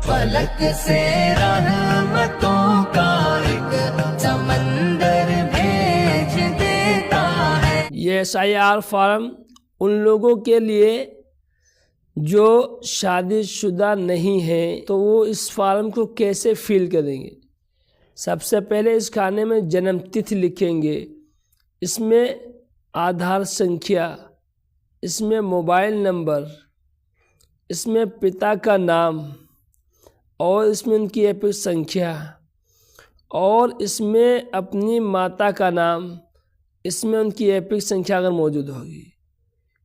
फलक से रहमतों का एक समंदर भेज देता है। ये SIR फॉर्म उन लोगों के लिए जो शादीशुदा नहीं है, तो वो इस फॉर्म को कैसे फिल करेंगे। सबसे पहले इस खाने में जन्म तिथि लिखेंगे, इसमें आधार संख्या, इसमें मोबाइल नंबर, इसमें पिता का नाम और इसमें उनकी एपिक संख्या और इसमें अपनी माता का नाम, इसमें उनकी एपिक संख्या अगर मौजूद होगी।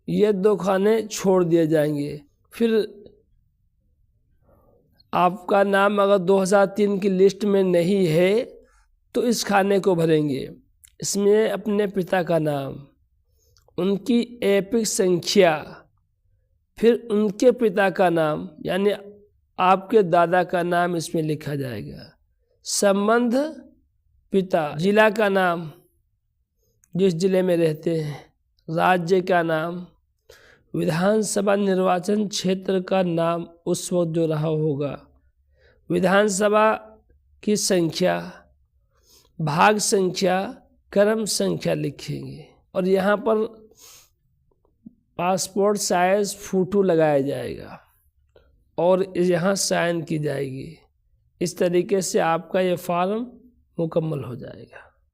ये 2 खाने छोड़ दिए जाएंगे। फिर आपका नाम अगर 2003 की लिस्ट में नहीं है तो इस खाने को भरेंगे। इसमें अपने पिता का नाम, उनकी एपिक संख्या, फिर उनके पिता का नाम यानी आपके दादा का नाम इसमें लिखा जाएगा। संबंध पिता, जिला का नाम जिस जिले में रहते हैं, राज्य का नाम, विधानसभा निर्वाचन क्षेत्र का नाम उस वक्त जो रहा होगा, विधानसभा की संख्या, भाग संख्या, क्रम संख्या लिखेंगे और यहाँ पर पासपोर्ट साइज फ़ोटो लगाया जाएगा और यहाँ साइन की जाएगी। इस तरीके से आपका ये फॉर्म मुकम्मल हो जाएगा।